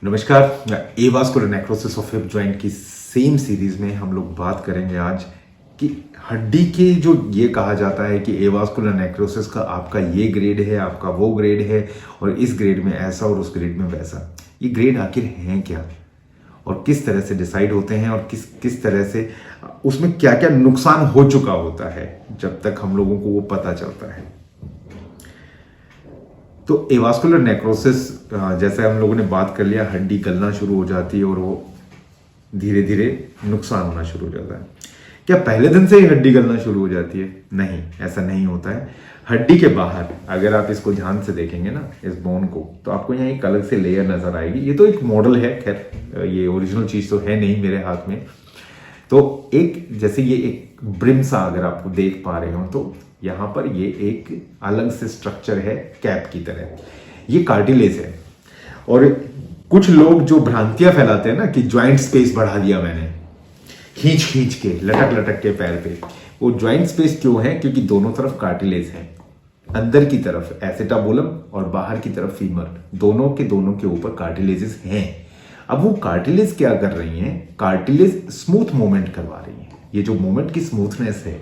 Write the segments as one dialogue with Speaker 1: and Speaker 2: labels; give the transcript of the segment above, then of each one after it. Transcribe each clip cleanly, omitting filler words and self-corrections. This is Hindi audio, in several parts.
Speaker 1: नमस्कार। Avascular necrosis of hip joint की सेम सीरीज में हम लोग बात करेंगे आज कि हड्डी के जो ये कहा जाता है कि एवास्कुलर नेक्रोसिस का आपका ये ग्रेड है, आपका वो ग्रेड है और इस ग्रेड में ऐसा और उस ग्रेड में वैसा। ये ग्रेड आखिर हैं क्या और किस तरह से डिसाइड होते हैं और किस तरह से उसमें क्या क्या नुकसान हो चुका होता है जब तक हम लोगों को वो पता चलता है। तो एवास्कुलर नेक्रोसिस जैसे हम लोगों ने बात कर लिया, हड्डी गलना शुरू हो जाती है और वो धीरे धीरे नुकसान होना शुरू हो जाता है। क्या पहले दिन से ही हड्डी गलना शुरू हो जाती है? नहीं, ऐसा नहीं होता है। हड्डी के बाहर अगर आप इसको ध्यान से देखेंगे ना, इस बोन को, तो आपको यहाँ एक अलग से लेयर नजर आएगी। ये तो एक मॉडल है, खैर ये ओरिजिनल चीज तो है नहीं मेरे हाथ में। तो एक जैसे ये एक ब्रिम सा अगर आप देख पा रहे हो तो यहां पर ये एक अलग से स्ट्रक्चर है कैप की तरह। ये कार्टिलेज है। और कुछ लोग जो भ्रांतियां फैलाते हैं ना कि ज्वाइंट स्पेस बढ़ा दिया मैंने खींच खींच के, लटक लटक के पैर पे, वो ज्वाइंट स्पेस क्यों है? क्योंकि दोनों तरफ कार्टिलेज है। अंदर की तरफ एसेटाबुलम और बाहर की तरफ फीमर, दोनों के ऊपर कार्टिलेजेस हैं। अब वो कार्टिलेज क्या कर रही हैं? कार्टिलेज स्मूथ मूवमेंट करवा रही है। ये जो मूवमेंट की स्मूथनेस है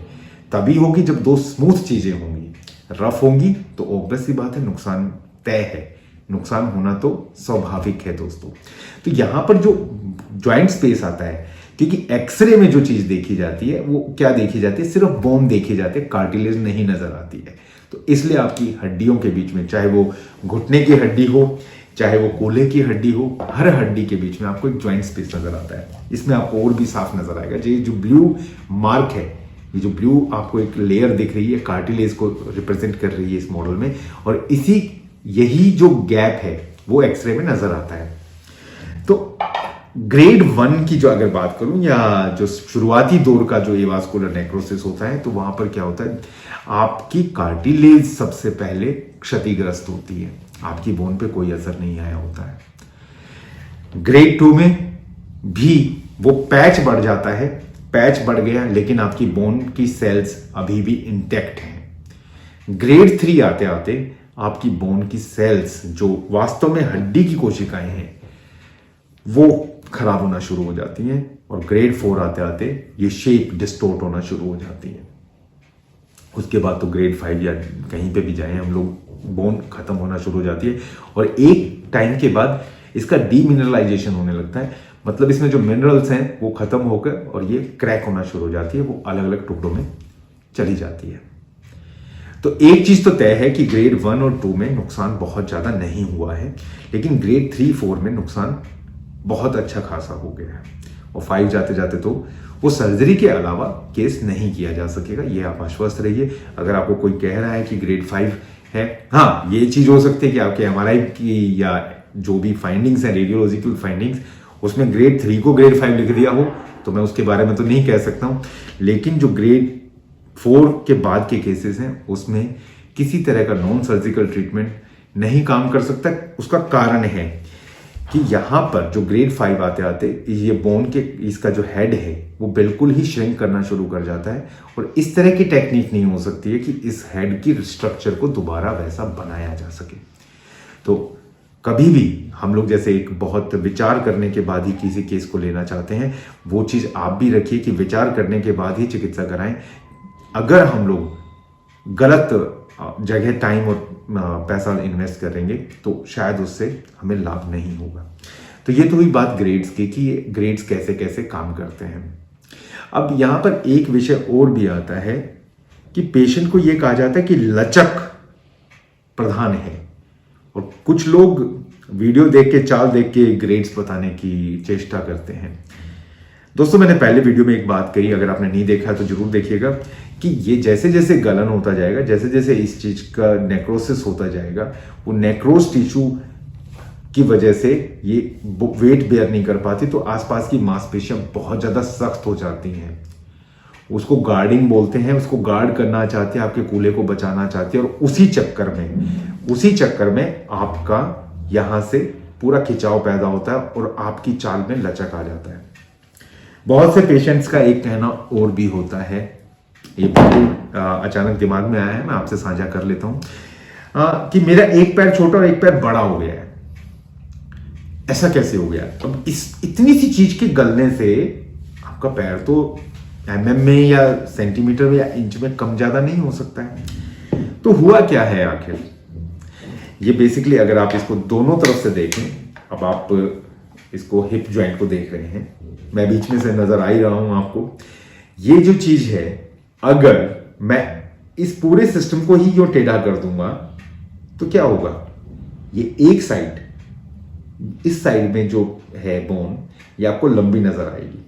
Speaker 1: तभी होगी जब दो स्मूथ चीजें होंगी। रफ होंगी तो ऑब्वियस सी बात है नुकसान तय है, नुकसान होना तो स्वाभाविक है दोस्तों। तो यहां पर जो ज्वाइंट स्पेस आता है, क्योंकि एक्सरे में जो चीज देखी जाती है वो क्या देखी जाती है? सिर्फ बोन देखी जाती है, कार्टिलेज नहीं नजर आती है। तो इसलिए आपकी हड्डियों के बीच में, चाहे वो घुटने की हड्डी हो, चाहे वो कोल्हे की हड्डी हो, हर हड्डी के बीच में आपको एक ज्वाइंट स्पेस नजर आता है। इसमें आपको और भी साफ नजर आएगा। ये जो ब्लू मार्क है, ये जो ब्लू आपको एक लेयर दिख रही है, कार्टिलेज को रिप्रेजेंट कर रही है इस मॉडल में। और यही जो गैप है वो एक्सरे में नजर आता है। तो ग्रेड 1 की जो अगर बात करूं, या जो शुरुआती दौर का जो एवास्कुलर नेक्रोसिस होता है, तो वहां पर क्या होता है? आपकी कार्टिलेज सबसे पहले क्षतिग्रस्त होती है, आपकी बोन पे कोई असर नहीं आया होता है। ग्रेड 2 में भी वो पैच बढ़ जाता है, पैच बढ़ गया लेकिन आपकी बोन की सेल्स अभी भी इंटैक्ट हैं। ग्रेड 3 आते आते आपकी बोन की सेल्स, जो वास्तव में हड्डी की कोशिकाएं हैं, वो खराब होना शुरू हो जाती हैं। और ग्रेड 4 आते आते ये शेप डिस्टोर्ट होना शुरू हो जाती है। उसके बाद तो ग्रेड 5 या कहीं पे भी जाएं हम लोग, बोन खत्म होना शुरू हो जाती है। और एक टाइम के बाद इसका डीमिनरलाइजेशन होने लगता है, मतलब इसमें जो मिनरल्स हैं वो खत्म होकर और ये क्रैक होना शुरू हो जाती है, वो अलग अलग टुकड़ों में चली जाती है। तो एक चीज तो तय है कि ग्रेड 1 और 2 में नुकसान बहुत ज्यादा नहीं हुआ है, लेकिन ग्रेड 3, 4 में नुकसान बहुत अच्छा खासा हो गया है। और 5 जाते जाते तो वो सर्जरी के अलावा केस नहीं किया जा सकेगा, ये आप आश्वस्त रहिए। अगर आपको कोई कह रहा है कि ग्रेड 5 है, हाँ ये चीज हो सकती है कि आपके एमआरआई की या जो भी फाइंडिंग्स है, रेडियोलॉजिकल फाइंडिंग्स, उसमें ग्रेड 3 को ग्रेड 5 लिख दिया हो, तो मैं उसके बारे में तो नहीं कह सकता हूं। लेकिन जो ग्रेड 4 के बाद के केसेस हैं उसमें किसी तरह का नॉन सर्जिकल ट्रीटमेंट नहीं काम कर सकता। उसका कारण है कि यहां पर जो ग्रेड 5 आते आते ये बोन के, इसका जो हेड है वो बिल्कुल ही श्रिंक करना शुरू कर जाता है। और इस तरह की टेक्निक नहीं हो सकती है कि इस हेड की स्ट्रक्चर को दोबारा वैसा बनाया जा सके। तो कभी भी हम लोग जैसे एक बहुत विचार करने के बाद ही किसी केस को लेना चाहते हैं, वो चीज आप भी रखिए कि विचार करने के बाद ही चिकित्सा कराएं। अगर हम लोग गलत जगह टाइम और पैसा इन्वेस्ट करेंगे तो शायद उससे हमें लाभ नहीं होगा। तो ये तो हुई बात ग्रेड्स की कि ये ग्रेड्स कैसे कैसे काम करते हैं। अब यहां पर एक विषय और भी आता है कि पेशेंट को यह कहा जाता है कि लचक प्रधान है, और कुछ लोग वीडियो देख के, चाल देख के ग्रेड्स बताने की चेष्टा करते हैं। दोस्तों मैंने पहले वीडियो में एक बात कही, अगर आपने नहीं देखा तो जरूर देखिएगा, कि ये जैसे जैसे गलन होता जाएगा, जैसे जैसे इस चीज का नेक्रोसिस होता जाएगा, वो नेक्रोस टिश्यू की वजह से ये वेट बेयर नहीं कर पाती, तो आसपास की मांसपेशियां बहुत ज्यादा सख्त हो जाती हैं। उसको गार्डिंग बोलते हैं, उसको गार्ड करना चाहते हैं, आपके कूल्हे को बचाना चाहते हैं। और उसी चक्कर में आपका यहां से पूरा खिंचाव पैदा होता है और आपकी चाल में लचक आ जाता है। बहुत से पेशेंट्स का एक कहना और भी होता है, ये बिल्कुल अचानक दिमाग में आया है, मैं आपसे साझा कर लेता हूं, कि मेरा एक पैर छोटा और एक पैर बड़ा हो गया है। ऐसा कैसे हो गया? अब इस इतनी सी चीज के गलने से आपका पैर तो mm में या सेंटीमीटर में या इंच में कम ज्यादा नहीं हो सकता है। तो हुआ क्या है आखिर? ये बेसिकली अगर आप इसको दोनों तरफ से देखें, अब आप इसको हिप जॉइंट को देख रहे हैं, मैं बीच में से नजर आ ही रहा हूं आपको। ये जो चीज है, अगर मैं इस पूरे सिस्टम को ही क्यों टेढ़ा कर दूंगा तो क्या होगा? ये एक साइड, इस साइड में जो है बोन, ये आपको लंबी नजर आएगी।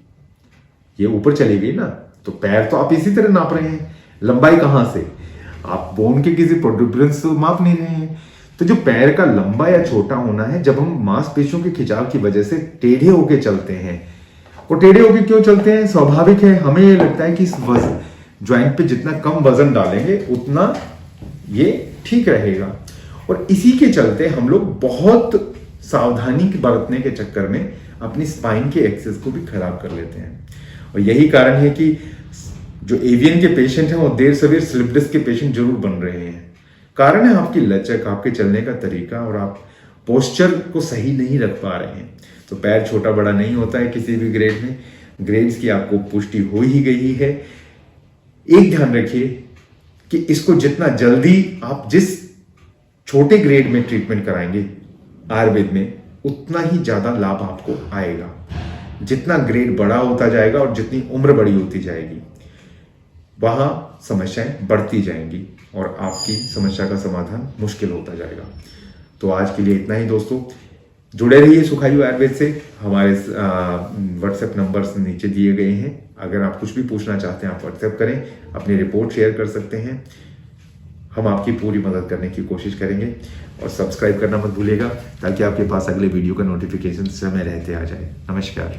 Speaker 1: ये ऊपर चली गई ना, तो पैर तो आप इसी तरह नाप रहे हैं, लंबाई कहां से? आप बोन के किसी प्रोट्रूबरेंस को माप नहीं रहे हैं। तो जो पैर का लंबा या छोटा होना है, जब हम मांसपेशियों के खिंचाव की वजह से टेढ़े होके चलते हैं, और टेढ़े होके क्यों चलते हैं? स्वाभाविक है, हमें ये लगता है कि इस वजन ज्वाइंट पे जितना कम वजन डालेंगे उतना ये ठीक रहेगा, और इसी के चलते हम लोग बहुत सावधानी बरतने के चक्कर में अपनी स्पाइन के एक्सेस को भी खराब कर लेते हैं। और यही कारण है कि जो एवियन के पेशेंट हैं वो देर सवेर स्लिप डिस्क के पेशेंट जरूर बन रहे हैं। कारण है आपकी लचक, आपके चलने का तरीका, और आप पोस्चर को सही नहीं रख पा रहे हैं। तो पैर छोटा बड़ा नहीं होता है किसी भी ग्रेड में। ग्रेड्स की आपको पुष्टि हो ही गई है। एक ध्यान रखिए कि इसको जितना जल्दी आप जिस छोटे ग्रेड में ट्रीटमेंट कराएंगे आयुर्वेद में, उतना ही ज्यादा लाभ आपको आएगा। जितना ग्रेड बड़ा होता जाएगा और जितनी उम्र बड़ी होती जाएगी, वहां समस्याएं बढ़ती जाएंगी और आपकी समस्या का समाधान मुश्किल होता जाएगा। तो आज के लिए इतना ही दोस्तों। जुड़े रहिए सुखायु आयुर्वेद से। हमारे व्हाट्सएप नंबर्स नीचे दिए गए हैं। अगर आप कुछ भी पूछना चाहते हैं आप व्हाट्सएप करें, अपनी रिपोर्ट शेयर कर सकते हैं। हम आपकी पूरी मदद करने की कोशिश करेंगे, और सब्सक्राइब करना मत भूलिएगा ताकि आपके पास अगले वीडियो का नोटिफिकेशन समय रहते आ जाए। नमस्कार।